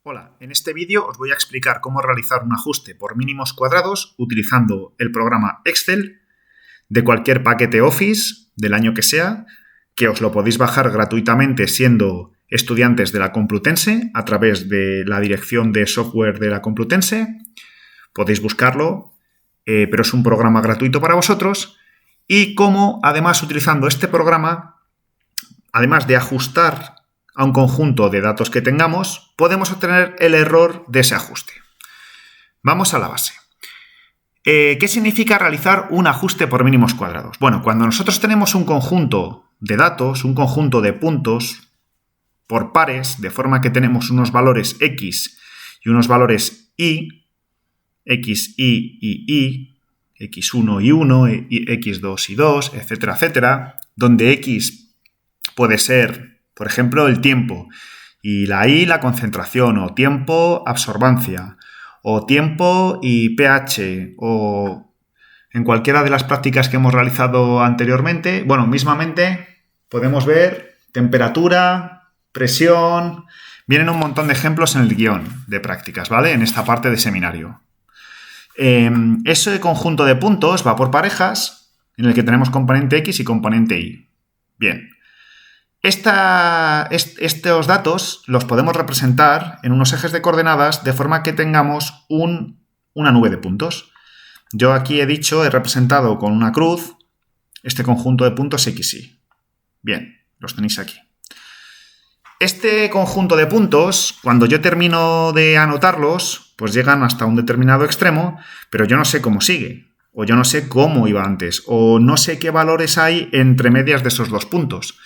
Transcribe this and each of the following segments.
Hola, en este vídeo os voy a explicar cómo realizar un ajuste por mínimos cuadrados utilizando el programa Excel de cualquier paquete Office del año que sea, que os lo podéis bajar gratuitamente siendo estudiantes de la Complutense a través de la dirección de software de la Complutense. Podéis buscarlo, pero es un programa gratuito para vosotros. Y cómo, además, utilizando este programa, además de ajustar a un conjunto de datos que tengamos, podemos obtener el error de ese ajuste. Vamos a la base. ¿Qué significa realizar un ajuste por mínimos cuadrados? Bueno, cuando nosotros tenemos un conjunto de datos, un conjunto de puntos por pares, de forma que tenemos unos valores x y unos valores y, x, y, x1 y 1, y x2 y 2, etcétera, etcétera, donde x puede ser, por ejemplo, el tiempo, y la y la concentración, o tiempo, absorbancia, o tiempo y pH, o en cualquiera de las prácticas que hemos realizado anteriormente. Bueno, mismamente podemos ver temperatura, presión. Vienen un montón de ejemplos en el guión de prácticas, ¿vale? En esta parte de seminario. Ese conjunto de puntos va por parejas, en el que tenemos componente X y componente Y. Bien. Estos datos los podemos representar en unos ejes de coordenadas de forma que tengamos una nube de puntos. Yo aquí he representado con una cruz este conjunto de puntos X, Y. Bien, los tenéis aquí. Este conjunto de puntos, cuando yo termino de anotarlos, pues llegan hasta un determinado extremo, pero yo no sé cómo sigue, o yo no sé cómo iba antes, o no sé qué valores hay entre medias de esos dos puntos.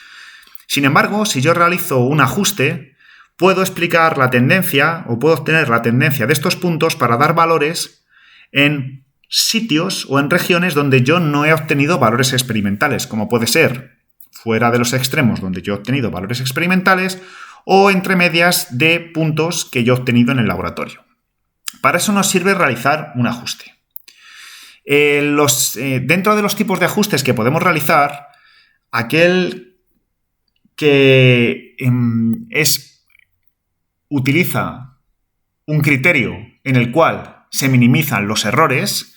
Sin embargo, si yo realizo un ajuste, puedo explicar la tendencia, o puedo obtener la tendencia de estos puntos para dar valores en sitios o en regiones donde yo no he obtenido valores experimentales, como puede ser fuera de los extremos donde yo he obtenido valores experimentales o entre medias de puntos que yo he obtenido en el laboratorio. Para eso nos sirve realizar un ajuste. Dentro de los tipos de ajustes que podemos realizar, aquel que utiliza un criterio en el cual se minimizan los errores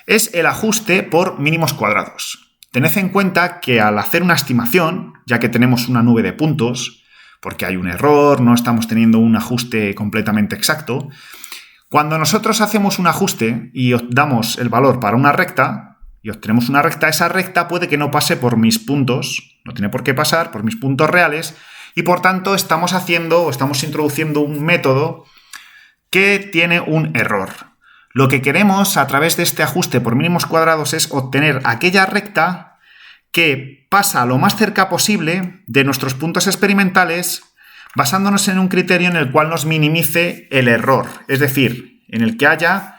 es el ajuste por mínimos cuadrados. Tened en cuenta que al hacer una estimación, ya que tenemos una nube de puntos, porque hay un error, no estamos teniendo un ajuste completamente exacto, cuando nosotros hacemos un ajuste y damos el valor para una recta, y obtenemos una recta, esa recta puede que no pase por mis puntos, no tiene por qué pasar por mis puntos reales, y por tanto estamos introduciendo un método que tiene un error. Lo que queremos a través de este ajuste por mínimos cuadrados es obtener aquella recta que pasa lo más cerca posible de nuestros puntos experimentales, basándonos en un criterio en el cual nos minimice el error, es decir, en el que haya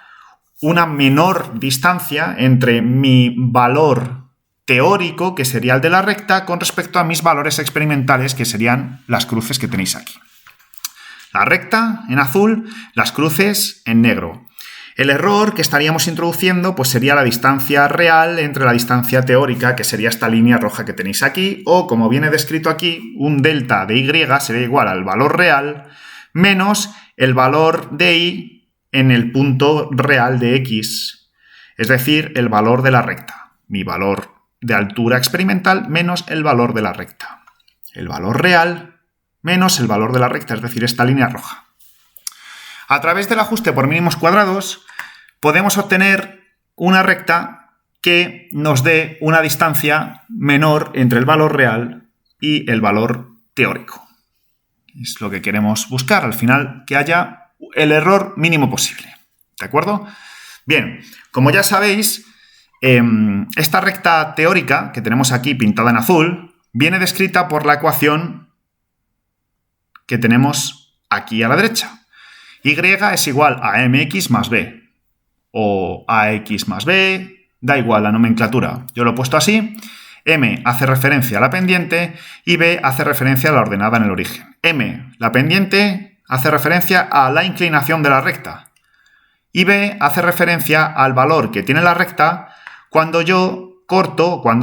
una menor distancia entre mi valor teórico, que sería el de la recta, con respecto a mis valores experimentales, que serían las cruces que tenéis aquí. La recta en azul, las cruces en negro. El error que estaríamos introduciendo pues sería la distancia real entre la distancia teórica, que sería esta línea roja que tenéis aquí, o como viene descrito aquí, un delta de y sería igual al valor real menos el valor de y en el punto real de x, es decir, el valor de la recta. Mi valor de altura experimental menos el valor de la recta. El valor real menos el valor de la recta, es decir, esta línea roja. A través del ajuste por mínimos cuadrados podemos obtener una recta que nos dé una distancia menor entre el valor real y el valor teórico. Es lo que queremos buscar, al final, que haya el error mínimo posible. ¿De acuerdo? Bien, como ya sabéis, esta recta teórica que tenemos aquí pintada en azul viene descrita por la ecuación que tenemos aquí a la derecha. Y es igual a mx más b, o ax más b, da igual la nomenclatura. Yo lo he puesto así. M hace referencia a la pendiente y b hace referencia a la ordenada en el origen. M, la pendiente, hace referencia a la inclinación de la recta. Y b hace referencia al valor que tiene la recta cuando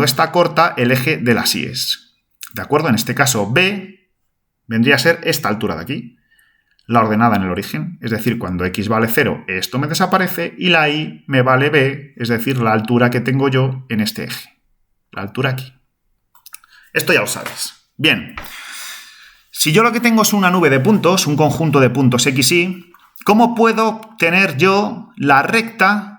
está corta el eje de las íes. ¿De acuerdo? En este caso b vendría a ser esta altura de aquí. la ordenada en el origen. Es decir, cuando x vale 0, esto me desaparece y la y me vale b, es decir, la altura que tengo yo en este eje. La altura aquí. Esto ya lo sabes. Bien. Si yo lo que tengo es una nube de puntos, un conjunto de puntos x, y, ¿cómo puedo obtener yo la recta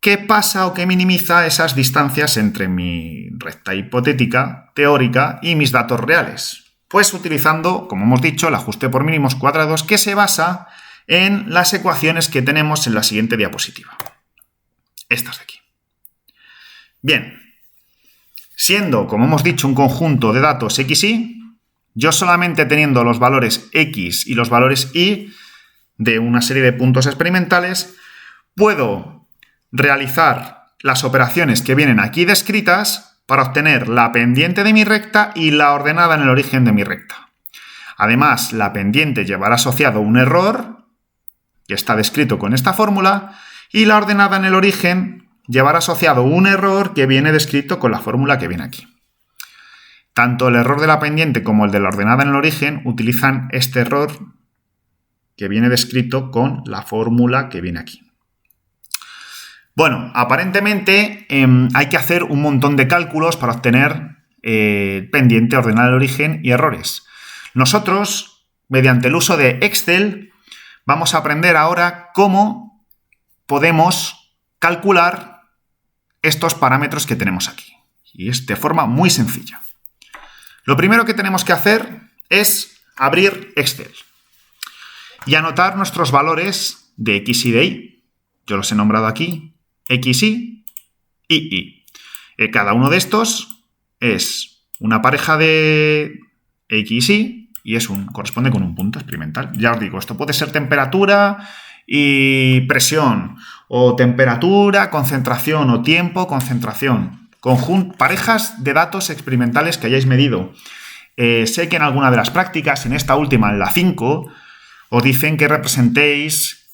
que pasa o que minimiza esas distancias entre mi recta hipotética, teórica, y mis datos reales? Pues utilizando, como hemos dicho, el ajuste por mínimos cuadrados, que se basa en las ecuaciones que tenemos en la siguiente diapositiva. Estas de aquí. Bien. Siendo, como hemos dicho, un conjunto de datos x, y, yo solamente teniendo los valores x y los valores y de una serie de puntos experimentales, puedo realizar las operaciones que vienen aquí descritas para obtener la pendiente de mi recta y la ordenada en el origen de mi recta. Además, la pendiente llevará asociado un error, que está descrito con esta fórmula, y la ordenada en el origen llevará asociado un error que viene descrito con la fórmula que viene aquí. Tanto el error de la pendiente como el de la ordenada en el origen utilizan este error que viene descrito con la fórmula que viene aquí. Bueno, aparentemente hay que hacer un montón de cálculos para obtener pendiente, ordenada en el origen y errores. Nosotros, mediante el uso de Excel, vamos a aprender ahora cómo podemos calcular estos parámetros que tenemos aquí. Y es de forma muy sencilla. Lo primero que tenemos que hacer es abrir Excel y anotar nuestros valores de x y de y. Yo los he nombrado aquí, x y y. Cada uno de estos es una pareja de x y corresponde con un punto experimental. Ya os digo, esto puede ser temperatura y presión, o temperatura, concentración, o tiempo, concentración. Parejas de datos experimentales que hayáis medido. Sé que en alguna de las prácticas, en esta última, en la 5, os dicen que representéis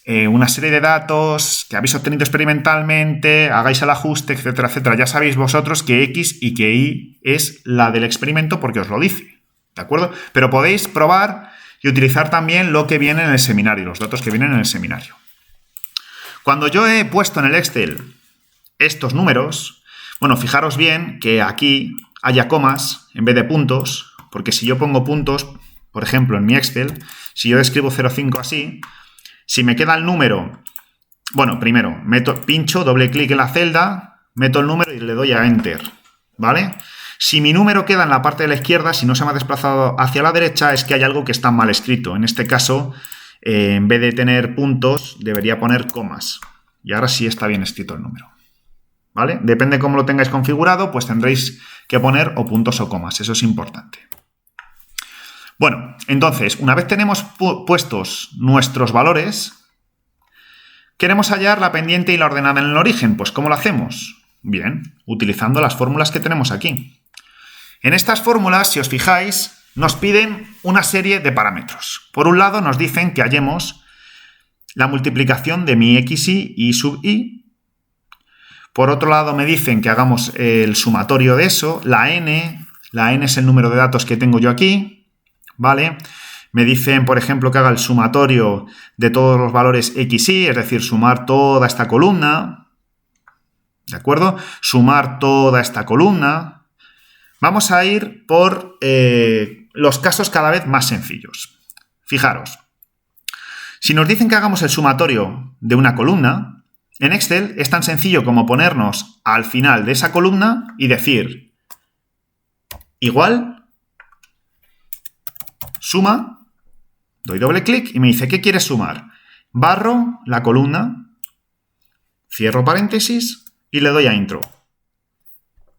una serie de datos que habéis obtenido experimentalmente, hagáis el ajuste, etcétera, etcétera. Ya sabéis vosotros que x y que y es la del experimento porque os lo dice, ¿de acuerdo? Pero podéis probar y utilizar también lo que viene en el seminario, los datos que vienen en el seminario. Cuando yo he puesto en el Excel estos números, bueno, fijaros bien que aquí haya comas en vez de puntos, porque si yo pongo puntos, por ejemplo, en mi Excel, si yo escribo 0,5 así, si me queda el número, bueno, primero pincho, doble clic en la celda, meto el número y le doy a Enter, ¿vale? Si mi número queda en la parte de la izquierda, si no se me ha desplazado hacia la derecha, es que hay algo que está mal escrito. En este caso, en vez de tener puntos, debería poner comas. Y ahora sí está bien escrito el número. ¿Vale? Depende de cómo lo tengáis configurado, pues tendréis que poner o puntos o comas. Eso es importante. Bueno, entonces, una vez tenemos puestos nuestros valores, queremos hallar la pendiente y la ordenada en el origen. Pues, ¿cómo lo hacemos? Bien, utilizando las fórmulas que tenemos aquí. En estas fórmulas, si os fijáis, nos piden una serie de parámetros. Por un lado, nos dicen que hallemos la multiplicación de mi xy y sub y. Por otro lado, me dicen que hagamos el sumatorio de eso, la n es el número de datos que tengo yo aquí, ¿vale? Me dicen, por ejemplo, que haga el sumatorio de todos los valores x, y, es decir, sumar toda esta columna, ¿de acuerdo? Sumar toda esta columna. Vamos a ir por los casos cada vez más sencillos. Fijaros, si nos dicen que hagamos el sumatorio de una columna, en Excel es tan sencillo como ponernos al final de esa columna y decir igual, suma, doy doble clic y me dice ¿qué quieres sumar? Barro la columna, cierro paréntesis y le doy a intro.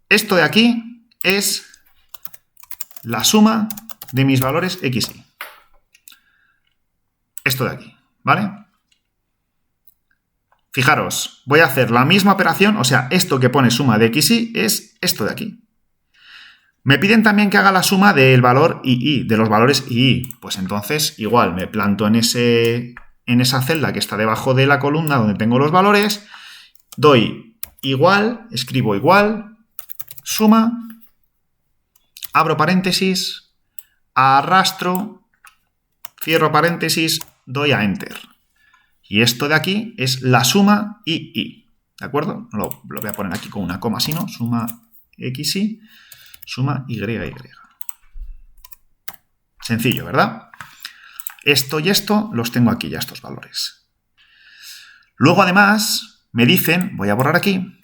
Esto de aquí es la suma de mis valores x, y. Esto de aquí, ¿vale? Fijaros, voy a hacer la misma operación, o sea, esto que pone suma de x, y es esto de aquí. Me piden también que haga la suma del valor y, de los valores y. Pues entonces, igual, me planto en esa celda que está debajo de la columna donde tengo los valores, doy igual, escribo igual, suma, abro paréntesis, arrastro, cierro paréntesis, doy a Enter. Y esto de aquí es la suma y. ¿De acuerdo? Lo voy a poner aquí con una coma, si no, suma XY, suma YY. Sencillo, ¿verdad? Esto y esto los tengo aquí ya, estos valores. Luego, además, me dicen, voy a borrar aquí,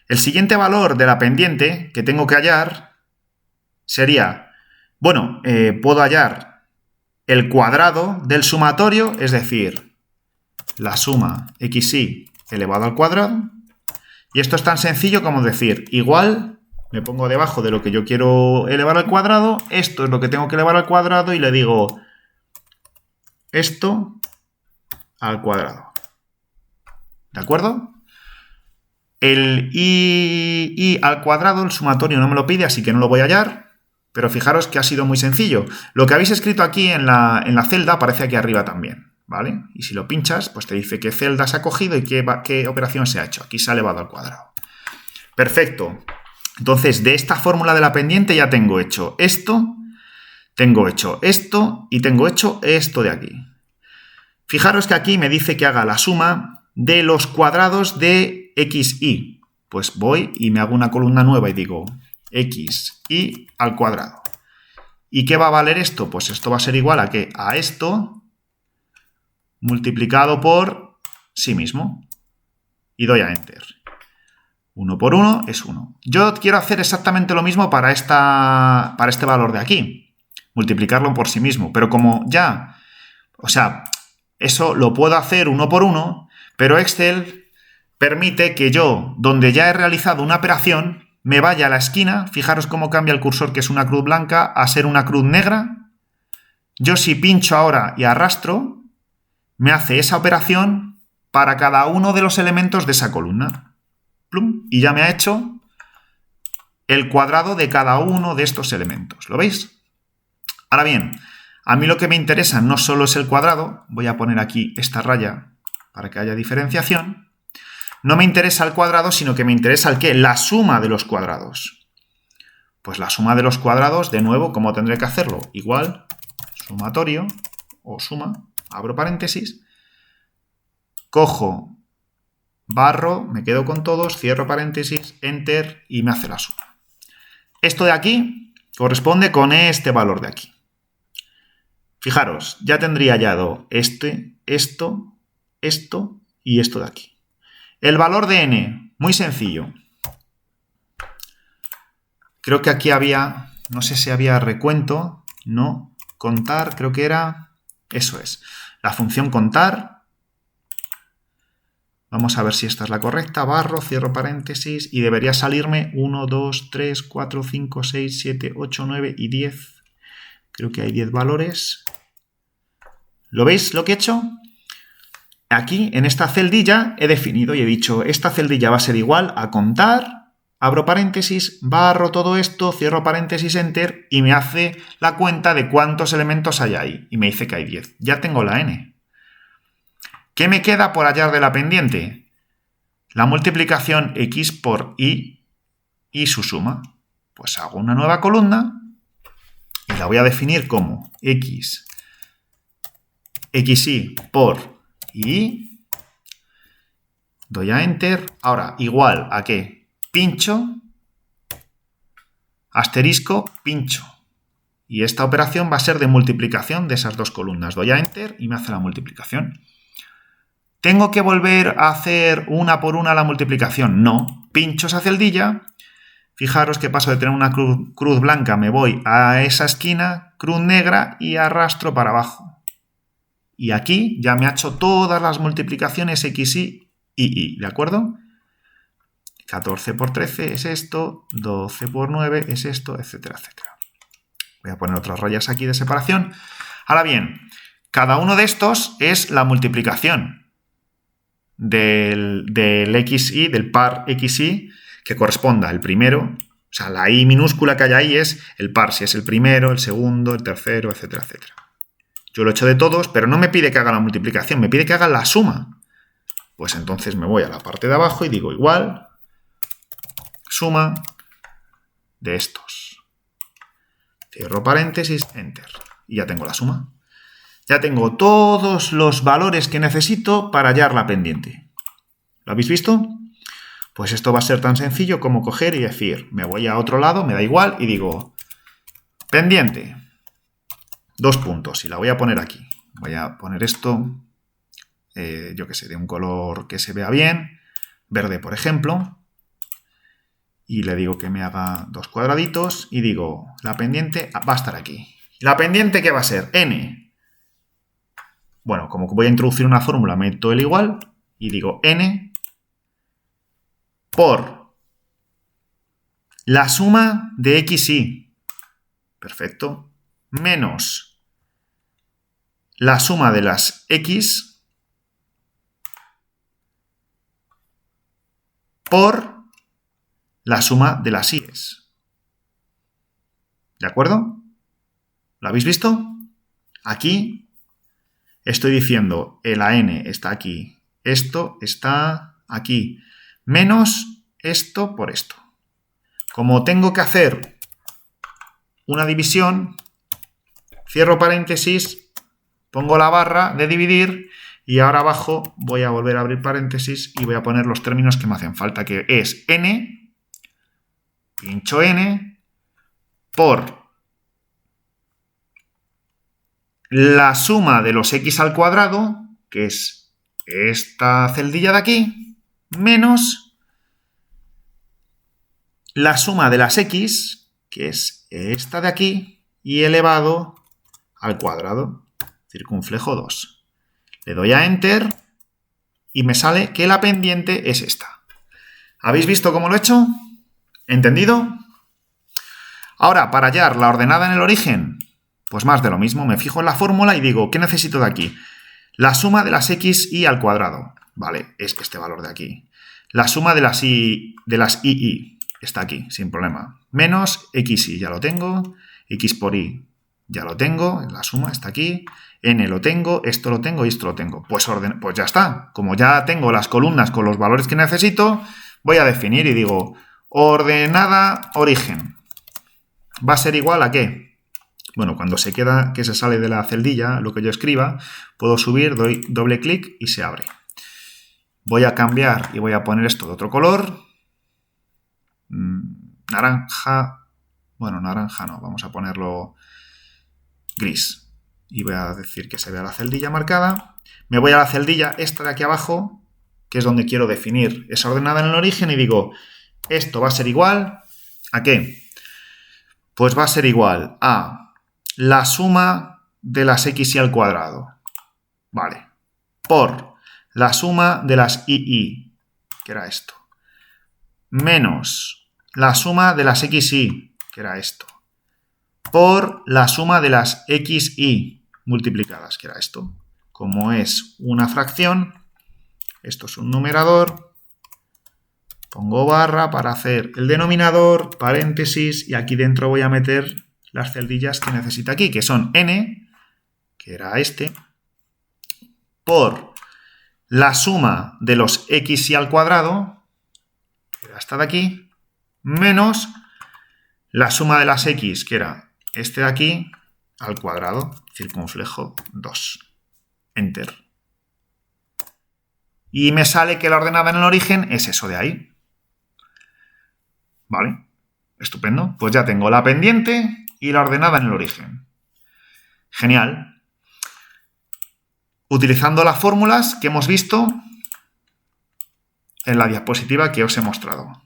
el siguiente valor de la pendiente que tengo que hallar sería, bueno, puedo hallar el cuadrado del sumatorio, es decir, la suma XY elevado al cuadrado. Y esto es tan sencillo como decir, igual, me pongo debajo de lo que yo quiero elevar al cuadrado, esto es lo que tengo que elevar al cuadrado y le digo esto al cuadrado. ¿De acuerdo? El y al cuadrado, el sumatorio no me lo pide, así que no lo voy a hallar, pero fijaros que ha sido muy sencillo. Lo que habéis escrito aquí en la celda aparece aquí arriba también, ¿vale? Y si lo pinchas, pues te dice qué celda se ha cogido y qué operación se ha hecho. Aquí se ha elevado al cuadrado. Perfecto. Entonces, de esta fórmula de la pendiente ya tengo hecho esto, tengo hecho esto y tengo hecho esto de aquí. Fijaros que aquí me dice que haga la suma de los cuadrados de XY. Pues voy y me hago una columna nueva y digo XY al cuadrado. ¿Y qué va a valer esto? Pues esto va a ser igual a ¿qué? A esto multiplicado por sí mismo. Y doy a Enter. 1 por 1 es 1. Yo quiero hacer exactamente lo mismo para este valor de aquí. Multiplicarlo por sí mismo. Pero como ya, o sea, eso lo puedo hacer 1 por 1, pero Excel permite que yo, donde ya he realizado una operación, me vaya a la esquina. Fijaros cómo cambia el cursor, que es una cruz blanca, a ser una cruz negra. Yo si pincho ahora y arrastro, me hace esa operación para cada uno de los elementos de esa columna. Plum, y ya me ha hecho el cuadrado de cada uno de estos elementos. ¿Lo veis? Ahora bien, a mí lo que me interesa no solo es el cuadrado. Voy a poner aquí esta raya para que haya diferenciación. No me interesa el cuadrado, sino que me interesa el ¿qué? La suma de los cuadrados. Pues la suma de los cuadrados, de nuevo, ¿cómo tendré que hacerlo? Igual, sumatorio o suma, abro paréntesis, cojo, barro, me quedo con todos, cierro paréntesis, Enter y me hace la suma. Esto de aquí corresponde con este valor de aquí. Fijaros, ya tendría hallado esto y esto de aquí. El valor de n, muy sencillo. Creo que aquí había, no sé si había recuento, no, contar, creo que era, eso es, la función contar. Vamos a ver si esta es la correcta, barro, cierro paréntesis y debería salirme 1, 2, 3, 4, 5, 6, 7, 8, 9 y 10. Creo que hay 10 valores. ¿Lo veis lo que he hecho? Aquí, en esta celdilla, he definido y he dicho, esta celdilla va a ser igual a contar, abro paréntesis, barro todo esto, cierro paréntesis, Enter, y me hace la cuenta de cuántos elementos hay ahí. Y me dice que hay 10. Ya tengo la n. ¿Qué me queda por hallar de la pendiente? La multiplicación x por y su suma. Pues hago una nueva columna y la voy a definir como xy por y. Doy a Enter. Ahora, igual a ¿qué? Pincho, asterisco, pincho. Y esta operación va a ser de multiplicación de esas dos columnas. Doy a Enter y me hace la multiplicación. ¿Tengo que volver a hacer una por una la multiplicación? No. Pincho esa celdilla. Fijaros que paso de tener una cruz blanca, me voy a esa esquina, cruz negra y arrastro para abajo. Y aquí ya me ha hecho todas las multiplicaciones XY y Y, ¿de acuerdo? 14 por 13 es esto, 12 por 9 es esto, etcétera, etcétera. Voy a poner otras rayas aquí de separación. Ahora bien, cada uno de estos es la multiplicación del XY, del par XY, que corresponda al primero. O sea, la I minúscula que hay ahí es el par, si es el primero, el segundo, el tercero, etcétera, etcétera. Yo lo he hecho de todos, pero no me pide que haga la multiplicación, me pide que haga la suma. Pues entonces me voy a la parte de abajo y digo igual, suma de estos. Cierro paréntesis, Enter. Y ya tengo la suma. Ya tengo todos los valores que necesito para hallar la pendiente. ¿Lo habéis visto? Pues esto va a ser tan sencillo como coger y decir, me voy a otro lado, me da igual, y digo, pendiente, 2 puntos, y la voy a poner aquí. Voy a poner esto, yo que sé, de un color que se vea bien, verde, por ejemplo, y le digo que me haga 2 cuadraditos, y digo, la pendiente va a estar aquí. ¿La pendiente qué va a ser? N. Bueno, como voy a introducir una fórmula, meto el igual, y digo N por la suma de X y, perfecto, menos la suma de las X por la suma de las Y. ¿De acuerdo? ¿Lo habéis visto? Aquí estoy diciendo la N está aquí, esto está aquí, menos esto por esto. Como tengo que hacer una división, cierro paréntesis, pongo la barra de dividir y ahora abajo voy a volver a abrir paréntesis y voy a poner los términos que me hacen falta, que es N, pincho N, por la suma de los X al cuadrado, que es esta celdilla de aquí, menos la suma de las X, que es esta de aquí, y elevado al cuadrado, circunflejo 2. Le doy a Enter y me sale que la pendiente es esta. ¿Habéis visto cómo lo he hecho? ¿Entendido? Ahora, para hallar la ordenada en el origen, pues más de lo mismo. Me fijo en la fórmula y digo, ¿qué necesito de aquí? La suma de las X y al cuadrado. Vale, es este valor de aquí. La suma de las Y está aquí, sin problema. Menos XY, ya lo tengo. X por Y, ya lo tengo. La suma está aquí. N lo tengo, esto lo tengo y esto lo tengo. Pues ya está. Como ya tengo las columnas con los valores que necesito, voy a definir y digo, ordenada origen. ¿Va a ser igual a qué? Bueno, cuando se queda que se sale de la celdilla, lo que yo escriba, puedo subir, doy doble clic y se abre. Voy a cambiar y voy a poner esto de otro color. Naranja. Bueno, naranja no, vamos a ponerlo gris. Y voy a decir que se vea la celdilla marcada. Me voy a la celdilla esta de aquí abajo, que es donde quiero definir esa ordenada en el origen, y digo, esto va a ser igual ¿a qué? Pues va a ser igual a la suma de las X y al cuadrado. Vale. Por la suma de las y, que era esto. Menos la suma de las XY, que era esto, por la suma de las XY multiplicadas, que era esto. Como es una fracción, esto es un numerador, pongo barra para hacer el denominador, paréntesis, y aquí dentro voy a meter las celdillas que necesita aquí, que son N, que era este, por la suma de los XY al cuadrado, que era esta de aquí, menos la suma de las X, que era este de aquí, al cuadrado, circunflejo 2. Enter. Y me sale que la ordenada en el origen es eso de ahí. ¿Vale? Estupendo. Pues ya tengo la pendiente y la ordenada en el origen. Genial. Utilizando las fórmulas que hemos visto en la diapositiva que os he mostrado.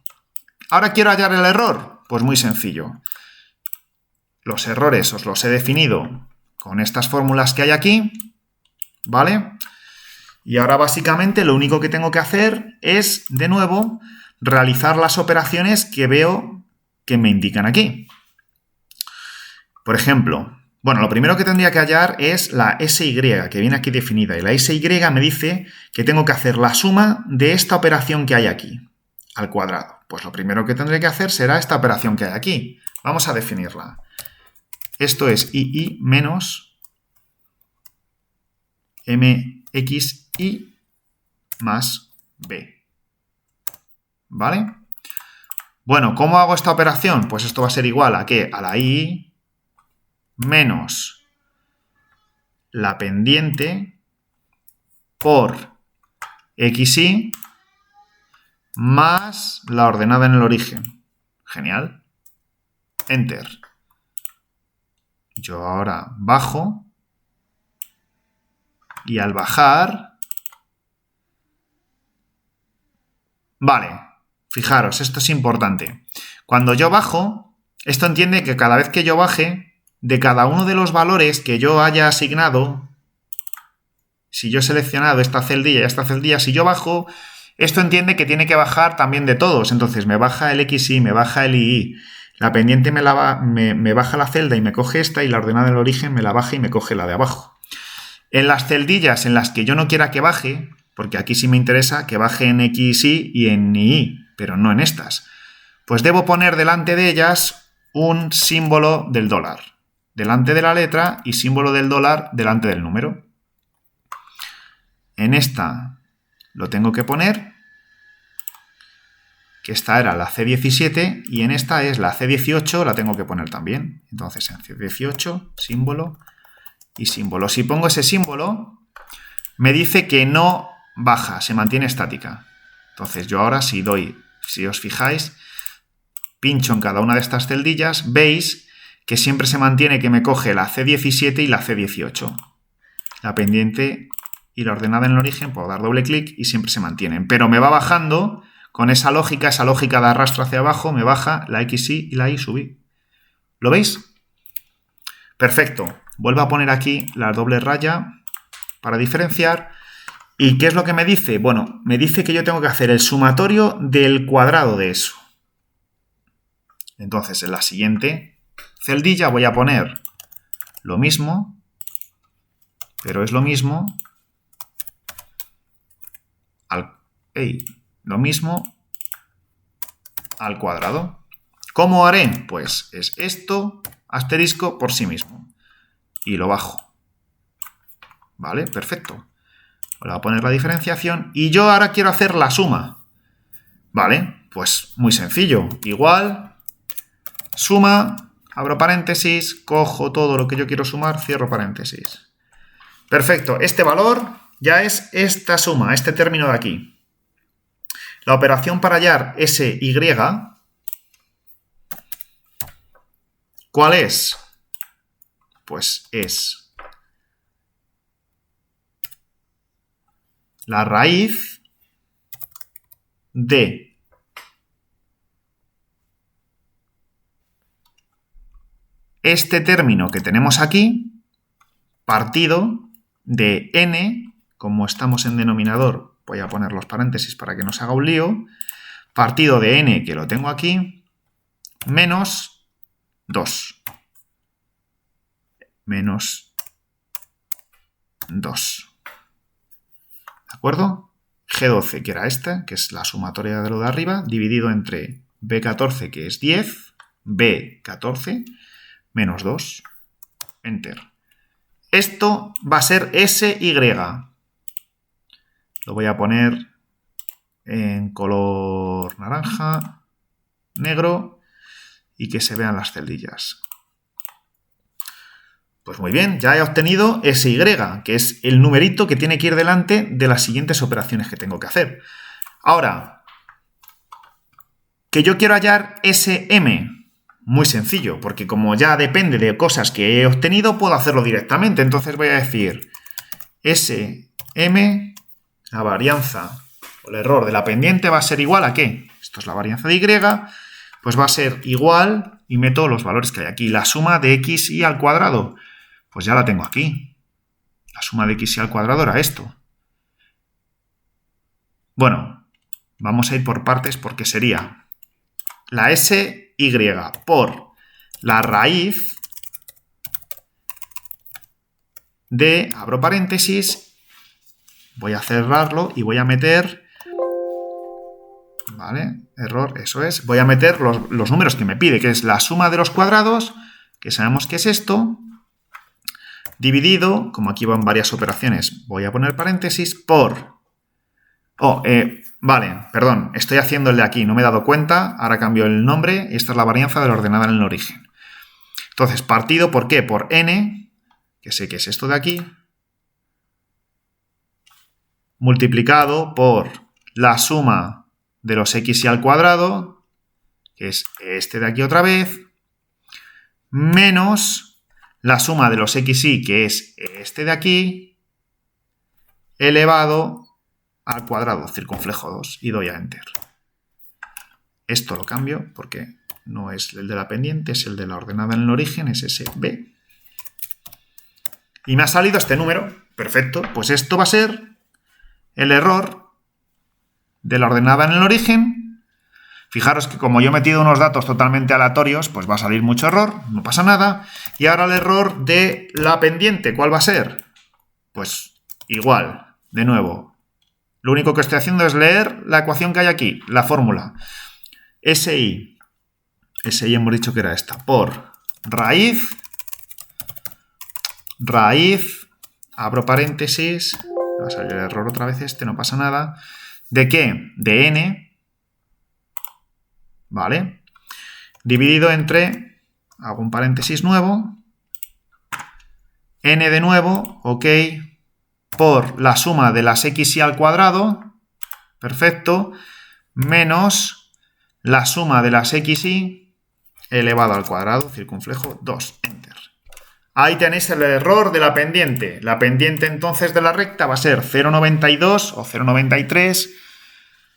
Ahora quiero hallar el error. Pues muy sencillo. Los errores os los he definido con estas fórmulas que hay aquí, ¿vale? Y ahora básicamente lo único que tengo que hacer es, de nuevo, realizar las operaciones que veo que me indican aquí. Por ejemplo, bueno, lo primero que tendría que hallar es la SY, que viene aquí definida. Y la SY me dice que tengo que hacer la suma de esta operación que hay aquí, al cuadrado. Pues lo primero que tendré que hacer será esta operación que hay aquí. Vamos a definirla. Esto es II menos MXI más B. ¿Vale? Bueno, ¿cómo hago esta operación? Pues esto va a ser igual a ¿qué? A la I menos la pendiente por xy más la ordenada en el origen. Genial. Enter. Yo ahora bajo y al bajar... Vale, fijaros, esto es importante. Cuando yo bajo, esto entiende que cada vez que yo baje, de cada uno de los valores que yo haya asignado, si yo he seleccionado esta celdilla y esta celdilla, si yo bajo, esto entiende que tiene que bajar también de todos. Entonces me baja el xy, me baja el y, la pendiente me baja la celda y me coge esta, y la ordenada del origen me la baja y me coge la de abajo. En las celdillas en las que yo no quiera que baje, porque aquí sí me interesa que baje en xy y en y, pero no en estas, pues debo poner delante de ellas un símbolo del dólar, delante de la letra, y símbolo del dólar delante del número. En esta lo tengo que poner, que esta era la C17, y en esta es la C18, la tengo que poner también. Entonces en C18, símbolo y símbolo. Si pongo ese símbolo, me dice que no baja, se mantiene estática. Entonces yo ahora si os fijáis, pincho en cada una de estas celdillas, veis que siempre se mantiene que me coge la C17 y la C18. La pendiente y la ordenada en el origen, puedo dar doble clic y siempre se mantienen. Pero me va bajando con esa lógica de arrastro hacia abajo, me baja la xy y la y sub i. ¿Lo veis? Perfecto. Vuelvo a poner aquí la doble raya para diferenciar. ¿Y qué es lo que me dice? Bueno, me dice que yo tengo que hacer el sumatorio del cuadrado de eso. Entonces, en la siguiente celdilla voy a poner lo mismo, pero es lo mismo al cuadrado. ¿Cómo haré? Pues es esto, asterisco, por sí mismo. Y lo bajo. ¿Vale? Perfecto. Voy a poner la diferenciación y yo ahora quiero hacer la suma. ¿Vale? Pues muy sencillo. Igual, suma, abro paréntesis, cojo todo lo que yo quiero sumar, cierro paréntesis. Perfecto. Este valor ya es esta suma, este término de aquí. La operación para hallar SY, ¿cuál es? Pues es la raíz de este término que tenemos aquí, partido de n, como estamos en denominador, voy a poner los paréntesis para que no se haga un lío, partido de n, que lo tengo aquí, menos 2. Menos 2. ¿De acuerdo? G12, que era esta, que es la sumatoria de lo de arriba, dividido entre B14, que es 10, B14, menos 2. Enter. Esto va a ser SY. Lo voy a poner en color naranja, negro, y que se vean las celdillas. Pues muy bien, ya he obtenido SY, que es el numerito que tiene que ir delante de las siguientes operaciones que tengo que hacer. Ahora, que yo quiero hallar SM. Muy sencillo, porque como ya depende de cosas que he obtenido, puedo hacerlo directamente. Entonces voy a decir SM, la varianza o el error de la pendiente va a ser igual a ¿qué? Esto es la varianza de Y, pues va a ser igual, y meto los valores que hay aquí. La suma de xy al cuadrado, pues ya la tengo aquí. La suma de xy al cuadrado era esto. Bueno, vamos a ir por partes porque sería la SY por la raíz de, abro paréntesis, voy a cerrarlo y voy a meter, ¿vale? Error, eso es, voy a meter los números que me pide, que es la suma de los cuadrados, que sabemos que es esto, dividido, como aquí van varias operaciones, voy a poner paréntesis, por... Vale, perdón, estoy haciendo el de aquí, no me he dado cuenta, ahora cambio el nombre, y esta es la varianza de la ordenada en el origen. Entonces, partido, ¿por qué? Por n, que sé que es esto de aquí, multiplicado por la suma de los xy al cuadrado, que es este de aquí otra vez, menos la suma de los xy, que es este de aquí, elevado al cuadrado, circunflejo 2, y doy a Enter. Esto lo cambio porque no es el de la pendiente, es el de la ordenada en el origen, es ese B. Y me ha salido este número. Perfecto, pues esto va a ser el error de la ordenada en el origen. Fijaros que como yo he metido unos datos totalmente aleatorios, pues va a salir mucho error, no pasa nada. Y ahora el error de la pendiente, ¿cuál va a ser? Pues igual, de nuevo. Lo único que estoy haciendo es leer la ecuación que hay aquí, la fórmula. SI hemos dicho que era esta, por raíz, abro paréntesis, va a salir el error otra vez este, no pasa nada. ¿De qué? De n, ¿vale? Dividido entre, hago un paréntesis nuevo, n de nuevo, ok, por la suma de las xy al cuadrado, perfecto, menos la suma de las xy elevado al cuadrado, circunflejo 2, Enter. Ahí tenéis el error de la pendiente. La pendiente entonces de la recta va a ser 0,92 o 0,93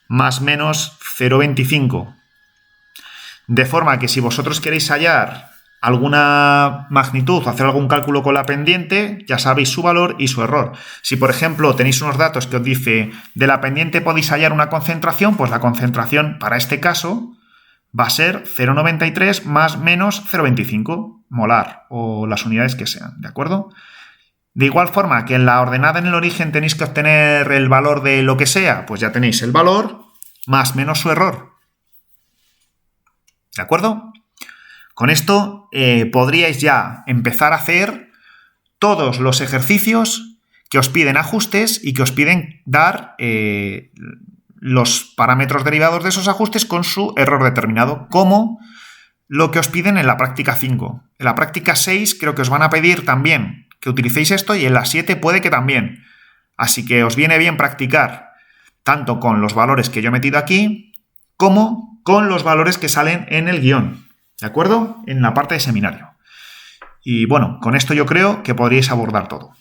más menos 0,25. De forma que si vosotros queréis hallar alguna magnitud o hacer algún cálculo con la pendiente, ya sabéis su valor y su error. Si, por ejemplo, tenéis unos datos que os dice de la pendiente podéis hallar una concentración, pues la concentración para este caso va a ser 0,93 más menos 0,25 molar o las unidades que sean, ¿de acuerdo? De igual forma que en la ordenada en el origen tenéis que obtener el valor de lo que sea, pues ya tenéis el valor más menos su error. ¿De acuerdo? Con esto podríais ya empezar a hacer todos los ejercicios que os piden ajustes y que os piden dar los parámetros derivados de esos ajustes con su error determinado, como lo que os piden en la práctica 5. En la práctica 6 creo que os van a pedir también que utilicéis esto y en la 7 puede que también. Así que os viene bien practicar tanto con los valores que yo he metido aquí como con los valores que salen en el guión, ¿de acuerdo? En la parte de seminario. Y bueno, con esto yo creo que podríais abordar todo.